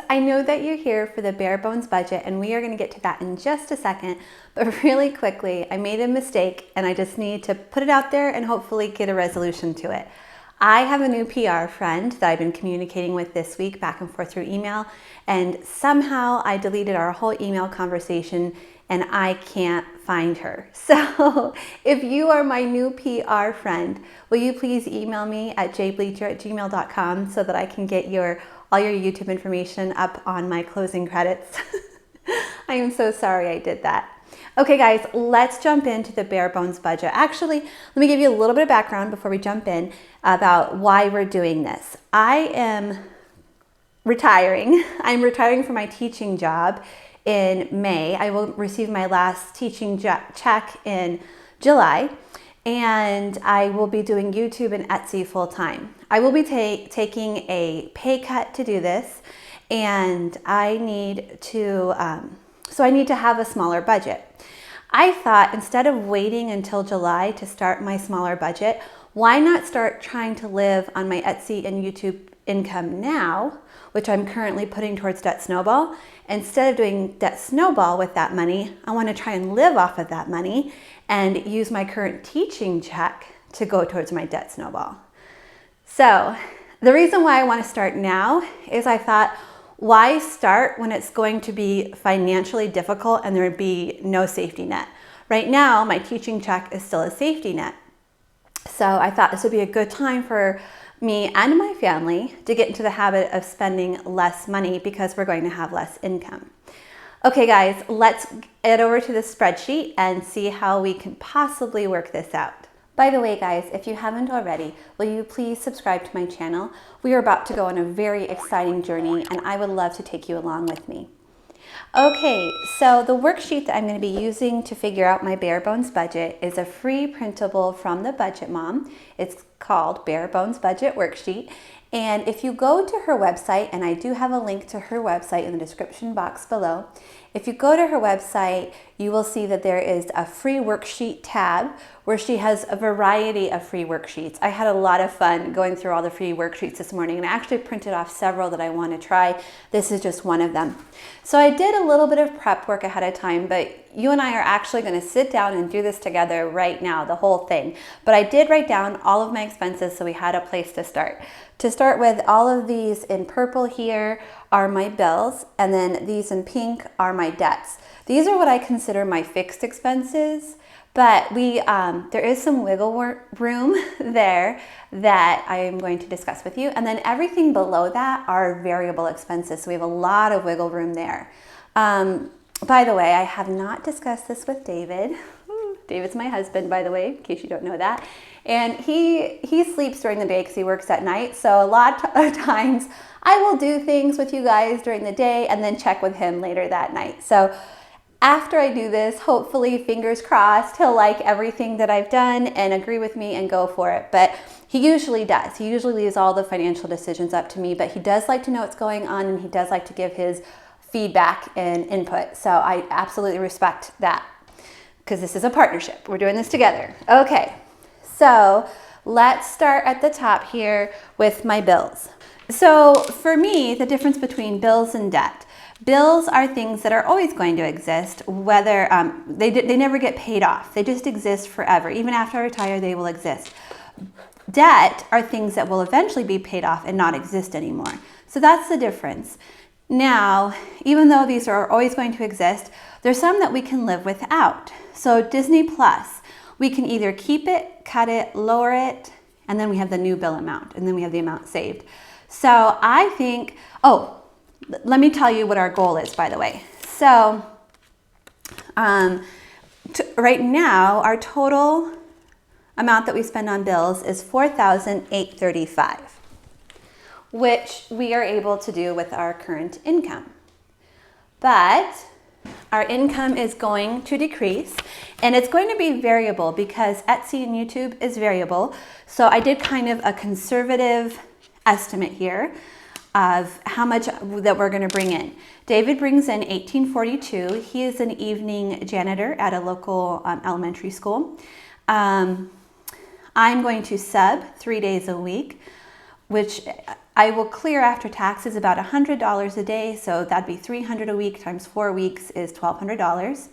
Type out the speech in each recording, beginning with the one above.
I know that you're here for the bare bones budget, and we are going to get to that in just a second, but really quickly, I made a mistake and I just need to put it out there and hopefully get a resolution to it. I have a new PR friend that I've been communicating with this week back and forth through email, and somehow I deleted our whole email conversation and I can't find her. So if you are my new PR friend, will you please email me at jbleecher@gmail.com so that I can get all your YouTube information up on my closing credits. I am so sorry I did that. Okay guys, let's jump into the bare bones budget. Actually, let me give you a little bit of background before we jump in about why we're doing this. I am retiring. I'm retiring from my teaching job in May. I will receive my last teaching check in July, and I will be doing YouTube and Etsy full time. I will be taking a pay cut to do this, and I need to have a smaller budget. I thought instead of waiting until July to start my smaller budget, why not start trying to live on my Etsy and YouTube income now, which I'm currently putting towards Debt Snowball. Instead of doing Debt Snowball with that money, I want to try and live off of that money and use my current teaching check to go towards my Debt Snowball. So the reason why I want to start now is I thought, why start when it's going to be financially difficult and there would be no safety net? Right now, my teaching check is still a safety net. So I thought this would be a good time for me and my family to get into the habit of spending less money because we're going to have less income. Okay guys, let's head over to the spreadsheet and see how we can possibly work this out. By the way guys, if you haven't already, will you please subscribe to my channel? We are about to go on a very exciting journey and I would love to take you along with me. Okay, so the worksheet that I'm going to be using to figure out my bare bones budget is a free printable from the Budget Mom. It's called Bare Bones Budget Worksheet. And if you go to her website, and I do have a link to her website in the description box below, if you go to her website, you will see that there is a free worksheet tab where she has a variety of free worksheets. I had a lot of fun going through all the free worksheets this morning, and I actually printed off several that I want to try. This is just one of them. So I did a little bit of prep work ahead of time, but you and I are actually going to sit down and do this together right now, the whole thing. But I did write down all of my expenses so we had a place to start. To start with, all of these in purple here are my bills, and then these in pink are my debts. These are what I consider my fixed expenses, but there is some wiggle room there that I am going to discuss with you. And then everything below that are variable expenses, so we have a lot of wiggle room there. By the way, I have not discussed this with David. David's my husband, by the way, in case you don't know that. And he sleeps during the day because he works at night. So a lot of times I will do things with you guys during the day and then check with him later that night. So after I do this, hopefully, fingers crossed, he'll like everything that I've done and agree with me and go for it. But he usually does. He usually leaves all the financial decisions up to me, but he does like to know what's going on and he does like to give his feedback and input. So I absolutely respect that because this is a partnership. We're doing this together. Okay, so let's start at the top here with my bills. So for me, the difference between bills and debt. Bills are things that are always going to exist, whether they never get paid off. They just exist forever. Even after I retire, they will exist. Debt are things that will eventually be paid off and not exist anymore. So that's the difference. Now, even though these are always going to exist, there's some that we can live without. So Disney Plus, we can either keep it, cut it, lower it, and then we have the new bill amount, and then we have the amount saved. So I think, let me tell you what our goal is, by the way. So right now, our total amount that we spend on bills is $4,835, which we are able to do with our current income. But our income is going to decrease, and it's going to be variable because Etsy and YouTube is variable. So I did kind of a conservative estimate here of how much that we're going to bring in. David brings in $1,842. He is an evening janitor at a local elementary school. I'm going to sub 3 days a week, which I will clear after taxes about $100 a day, so that'd be $300 a week times 4 weeks is $1,200.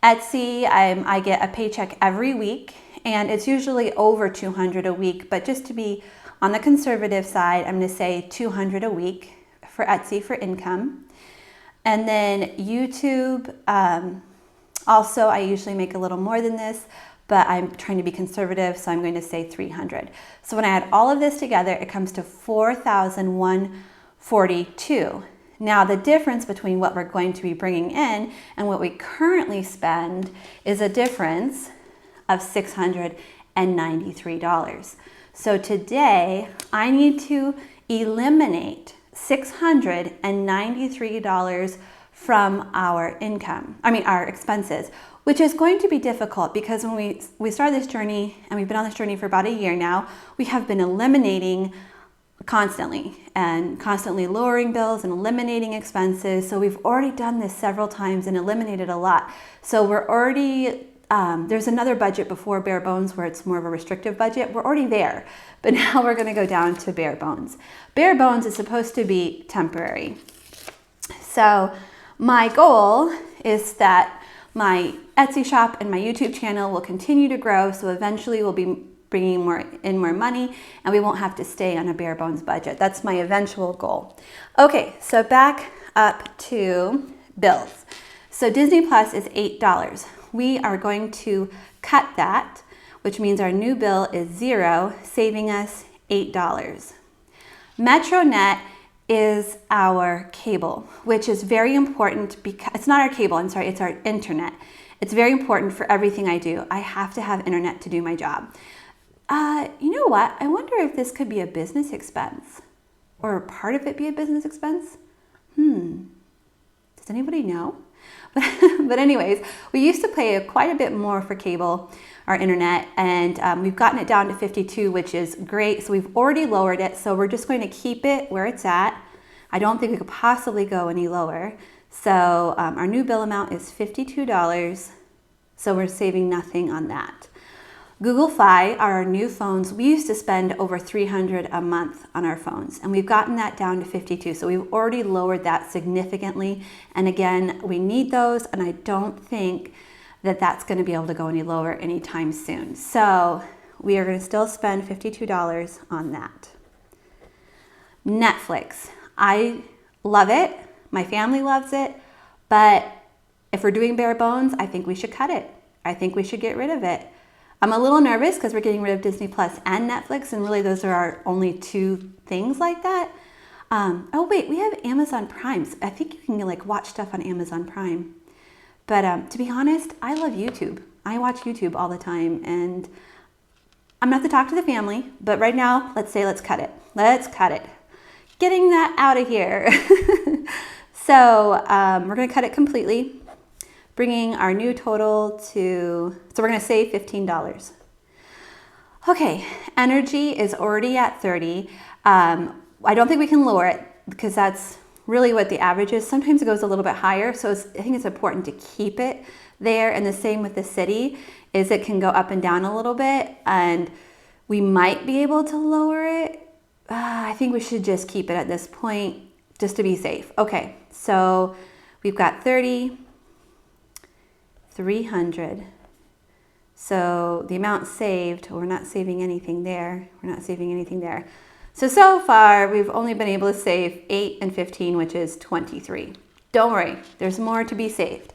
Etsy, I get a paycheck every week, and it's usually over $200 a week, but just to be on the conservative side, I'm going to say $200 a week for Etsy for income. And then YouTube, also I usually make a little more than this, but I'm trying to be conservative, so I'm going to say $300. So when I add all of this together, it comes to $4,142. Now the difference between what we're going to be bringing in and what we currently spend is a difference of $693. So today I need to eliminate $693 from our our expenses, which is going to be difficult because when we started this journey, and we've been on this journey for about a year now, we have been eliminating constantly lowering bills and eliminating expenses. So we've already done this several times and eliminated a lot. So we're already, there's another budget before bare bones where it's more of a restrictive budget. We're already there, but now we're gonna go down to bare bones. Bare bones is supposed to be temporary. So my goal is that my Etsy shop and my YouTube channel will continue to grow, so eventually we'll be bringing more money and we won't have to stay on a bare bones budget. That's my eventual goal. Okay, so back up to bills. So Disney Plus is $8. We are going to cut that, which means our new bill is $0, saving us $8. MetroNet is our cable, which is very important because it's not our cable, I'm sorry, it's our internet. It's very important for everything I do. I have to have internet to do my job. You know what? I wonder if this could be a business expense, or part of it be a business expense. Does anybody know? But anyways, we used to pay quite a bit more for cable, our internet, and we've gotten it down to $52, which is great. So we've already lowered it, so we're just going to keep it where it's at. I don't think we could possibly go any lower. So our new bill amount is $52, so we're saving nothing on that. Google Fi are our new phones. We used to spend over $300 a month on our phones, and we've gotten that down to $52. So we've already lowered that significantly. And again, we need those, and I don't think that that's going to be able to go any lower anytime soon. So we are going to still spend $52 on that. Netflix. I love it. My family loves it. But if we're doing bare bones, I think we should cut it. I think we should get rid of it. I'm a little nervous because we're getting rid of Disney Plus and Netflix, and really those are our only two things like that. Oh wait, we have Amazon Prime. I think you can watch stuff on Amazon Prime. But to be honest, I love YouTube. I watch YouTube all the time, and I'm gonna have to talk to the family, but right now, let's cut it. Let's cut it. Getting that out of here. So we're gonna cut it completely, bringing our new total to, so we're gonna save $15. Okay, energy is already at 30. I don't think we can lower it because that's really what the average is. Sometimes it goes a little bit higher, so I think it's important to keep it there. And the same with the city, is it can go up and down a little bit, and we might be able to lower it. I think we should just keep it at this point just to be safe. Okay, so we've got 30, 300. So the amount saved, we're not saving anything there. We're not saving anything there. So far, we've only been able to save 8 and 15, which is 23. Don't worry, there's more to be saved.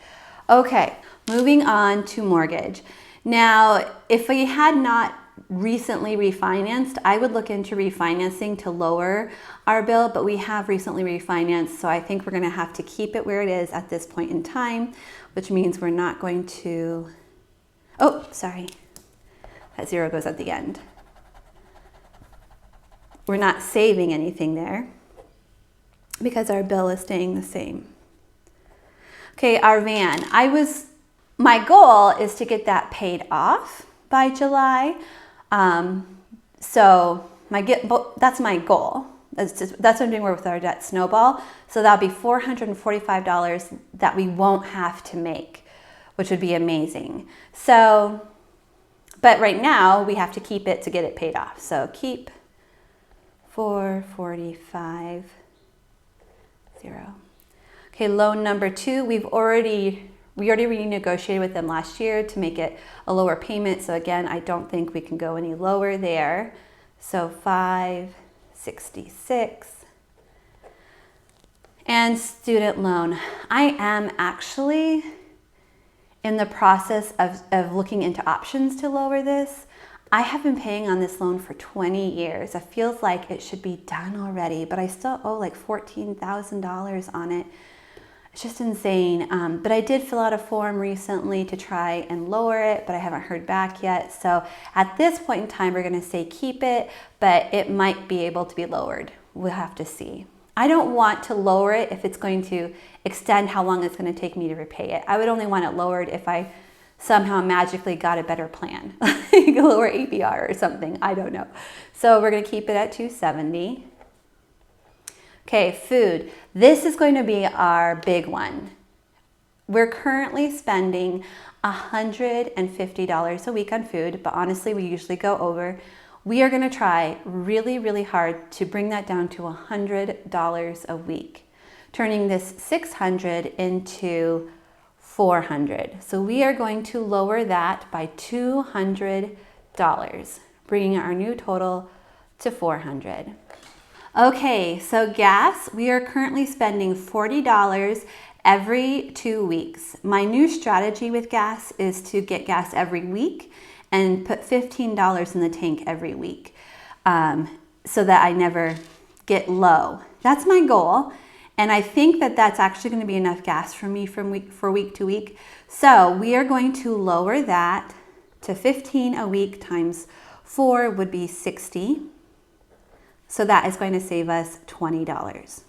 Okay, moving on to mortgage. Now, if we had not recently refinanced, I would look into refinancing to lower our bill, but we have recently refinanced, so I think we're gonna have to keep it where it is at this point in time, which means we're not going to, oh, sorry, that 0 goes at the end. We're not saving anything there because our bill is staying the same. Okay, our van. My goal is to get that paid off by July. So that's my goal. That's what I'm doing with our debt snowball. So that'll be $445 that we won't have to make, which would be amazing. So, but right now we have to keep it to get it paid off. So keep 445, 0. Okay, loan number 2, we already renegotiated with them last year to make it a lower payment. So again, I don't think we can go any lower there. So 566. And student loan. I am actually in the process of looking into options to lower this. I have been paying on this loan for 20 years. It feels like it should be done already, but I still owe like $14,000 on it. It's just insane. But I did fill out a form recently to try and lower it, but I haven't heard back yet. So at this point in time, we're gonna say keep it, but it might be able to be lowered. We'll have to see. I don't want to lower it if it's going to extend how long it's going to take me to repay it. I would only want it lowered if I somehow magically got a better plan, like a lower APR or something. I don't know. So we're going to keep it at $270. Okay, food. This is going to be our big one. We're currently spending $150 a week on food, but honestly, we usually go over. We are going to try really, really hard to bring that down to $100 a week, turning this $600 into $400. So we are going to lower that by $200, bringing our new total to $400. Okay, so gas, we are currently spending $40 every 2 weeks. My new strategy with gas is to get gas every week and put $15 in the tank every week so that I never get low. That's my goal. And I think that that's actually going to be enough gas for me for week to week. So we are going to lower that to 15 a week times 4 would be 60. So that is going to save us $20.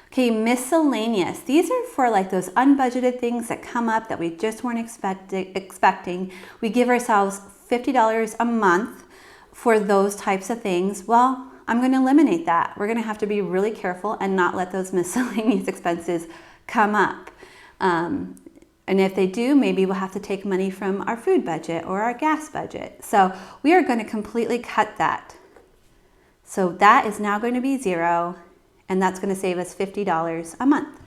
Okay, miscellaneous. These are for like those unbudgeted things that come up that we just weren't expecting. We give ourselves $50 a month for those types of things. Well, I'm going to eliminate that. We're going to have to be really careful and not let those miscellaneous expenses come up. And if they do, maybe we'll have to take money from our food budget or our gas budget. So we are going to completely cut that. So that is now going to be 0. And that's going to save us $50 a month.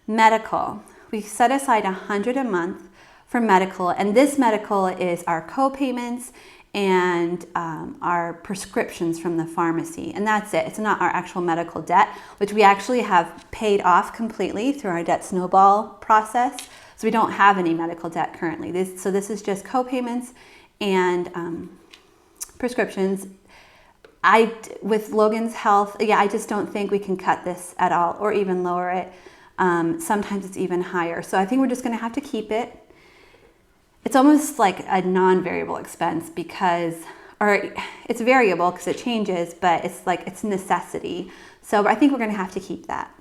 Medical. We set aside $100 a month for medical, and this medical is our co-payments and our prescriptions from the pharmacy, and that's it. It's not our actual medical debt, which we actually have paid off completely through our debt snowball process, so we don't have any medical debt currently. This is just co-payments and prescriptions. With Logan's health, I just don't think we can cut this at all or even lower it. Sometimes it's even higher. So I think we're just going to have to keep it. It's almost like a non-variable expense or it's variable because it changes, but it's like it's necessity. So I think we're going to have to keep that.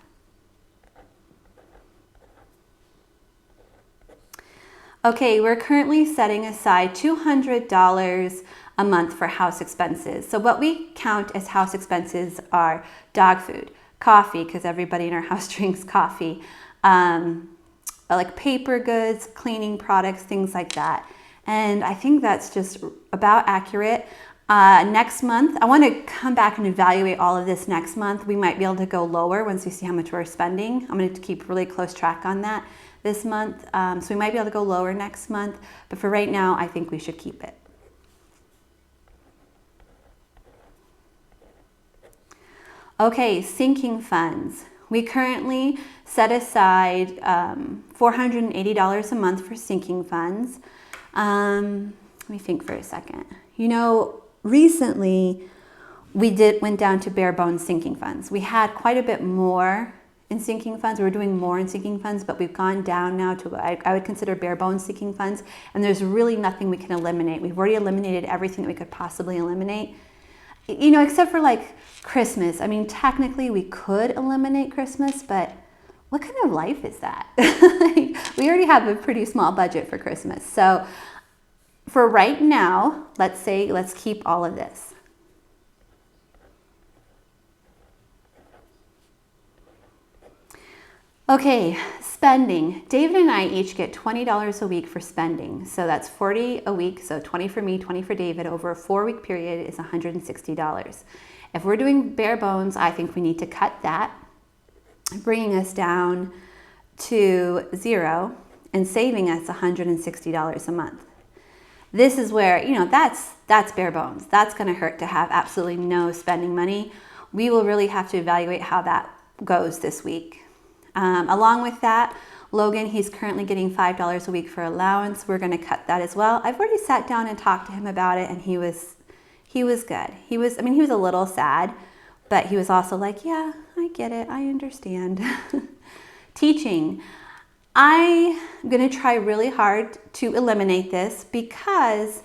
Okay, we're currently setting aside $200 a month for house expenses. So what we count as house expenses are dog food, coffee, because everybody in our house drinks coffee, like paper goods, cleaning products, things like that. And I think that's just about accurate. Next month, I want to come back and evaluate all of this next month. We might be able to go lower once we see how much we're spending. I'm going to keep really close track on that this month. So we might be able to go lower next month. But for right now, I think we should keep it. Okay, sinking funds. We currently set aside $480 a month for sinking funds. Let me think for a second. Recently we went down to bare bones sinking funds. We had quite a bit more in sinking funds. We were doing more in sinking funds, but we've gone down now to what I would consider bare bones sinking funds, and there's really nothing we can eliminate. We've already eliminated everything that we could possibly eliminate. Except for like Christmas. I mean, technically we could eliminate Christmas, but what kind of life is that? We already have a pretty small budget for Christmas. So for right now, let's keep all of this. Okay, Spending. David and I each get $20 a week for spending. So that's $40 a week. So 20 for me, 20 for David. Over a 4-week period is $160. If we're doing bare bones, I think we need to cut that, bringing us down to 0 and saving us $160 a month. This is where, that's bare bones. That's going to hurt to have absolutely no spending money. We will really have to evaluate how that goes this week. Along with that, Logan, he's currently getting $5 a week for allowance. We're going to cut that as well. I've already sat down and talked to him about it, and he was good. He was a little sad, but he was also like, yeah, I get it. I understand. Teaching. I'm going to try really hard to eliminate this because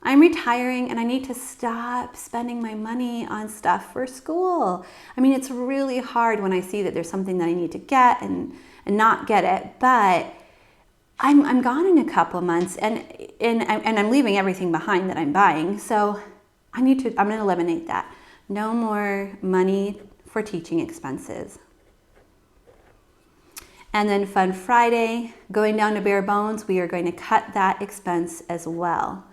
I'm retiring and I need to stop spending my money on stuff for school. I mean, it's really hard when I see that there's something that I need to get and not get it, but I'm gone in a couple of months and I'm leaving everything behind that I'm buying. So I'm going to eliminate that. No more money for teaching expenses. And then Fun Friday, going down to bare bones, we are going to cut that expense as well.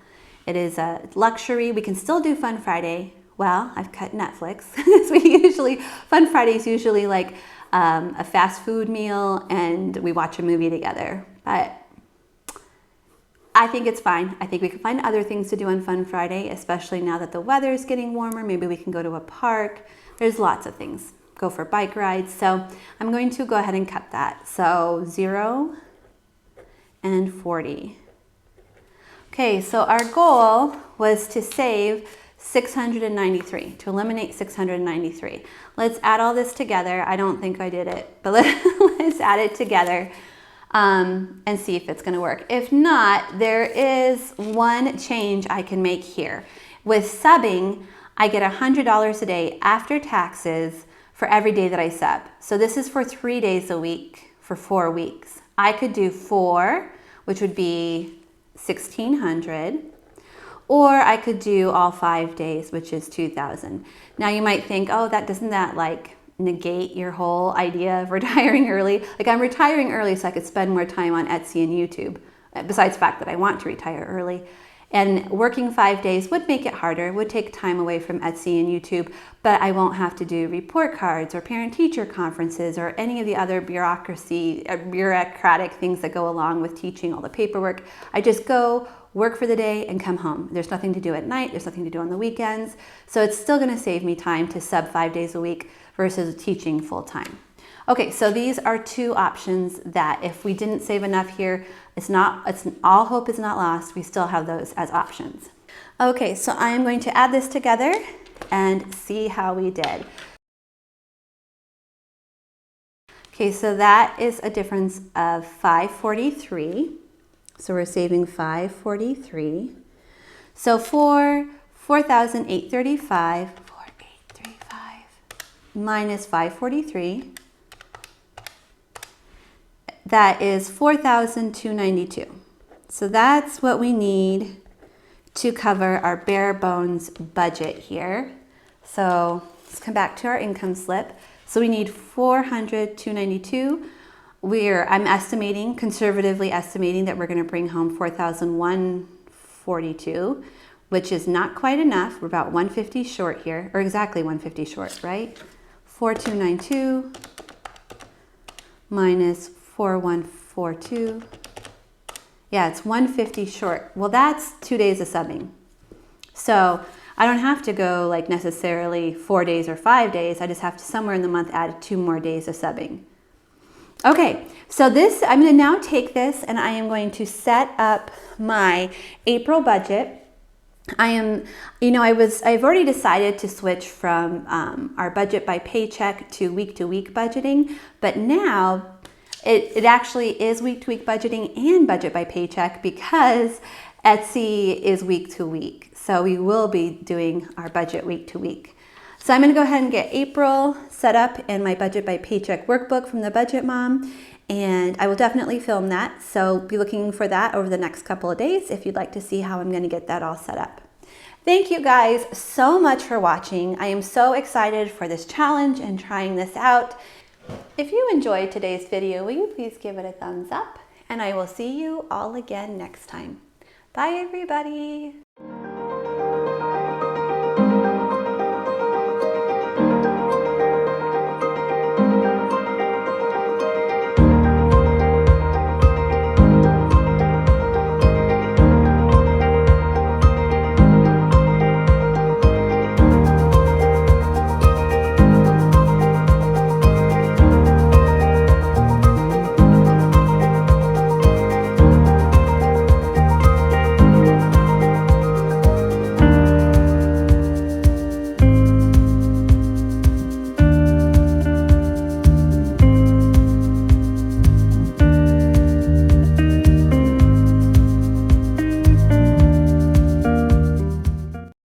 It is a luxury. We can still do Fun Friday. Well, I've cut Netflix. Fun Friday is usually like a fast food meal and we watch a movie together. But I think it's fine. I think we can find other things to do on Fun Friday, especially now that the weather is getting warmer. Maybe we can go to a park. There's lots of things. Go for bike rides. So I'm going to go ahead and cut that. So 0 and 40. Okay, so our goal was to save 693, to eliminate 693. Let's add all this together. I don't think I did it, but let's add it together and see if it's gonna work. If not, there is one change I can make here. With subbing, I get $100 a day after taxes for every day that I sub. So this is for 3 days a week for 4 weeks. I could do 4, which would be $1,600, or I could do all 5 days, which is $2,000. Now you might think, oh, doesn't that like negate your whole idea of retiring early? Like I'm retiring early so I could spend more time on Etsy and YouTube, besides the fact that I want to retire early. And working 5 days would make it harder, would take time away from Etsy and YouTube, but I won't have to do report cards or parent-teacher conferences or any of the other bureaucratic things that go along with teaching, all the paperwork. I just go, work for the day, and come home. There's nothing to do at night, there's nothing to do on the weekends, so it's still gonna save me time to sub 5 days a week versus teaching full-time. Okay, so these are 2 options that if we didn't save enough here, all hope is not lost. We still have those as options. Okay, so I am going to add this together and see how we did. Okay, so that is a difference of 543. So we're saving 543. So for 4,835 minus 543, that is 4,292. So that's what we need to cover our bare bones budget here. So let's come back to our income slip. So we need 400,292. I'm conservatively estimating that we're going to bring home 4,142, which is not quite enough. We're about 150 short here, or exactly 150 short, right? 4,292 minus 4,142. Yeah, it's 150 short. Well, that's 2 days of subbing. So I don't have to go like necessarily 4 days or 5 days. I just have to somewhere in the month add 2 more days of subbing. Okay, so I'm going to now take this and I am going to set up my April budget. I've already decided to switch from our budget by paycheck to week budgeting, but now it actually is week-to-week budgeting and budget by paycheck because Etsy is week to week. So we will be doing our budget week to week. So I'm going to go ahead and get April set up in my budget by paycheck workbook from the Budget Mom, and I will definitely film that. So be looking for that over the next couple of days if you'd like to see how I'm going to get that all set up. Thank you guys so much for watching. I am so excited for this challenge and trying this out. If you enjoyed today's video, will you please give it a thumbs up? And I will see you all again next time. Bye, everybody.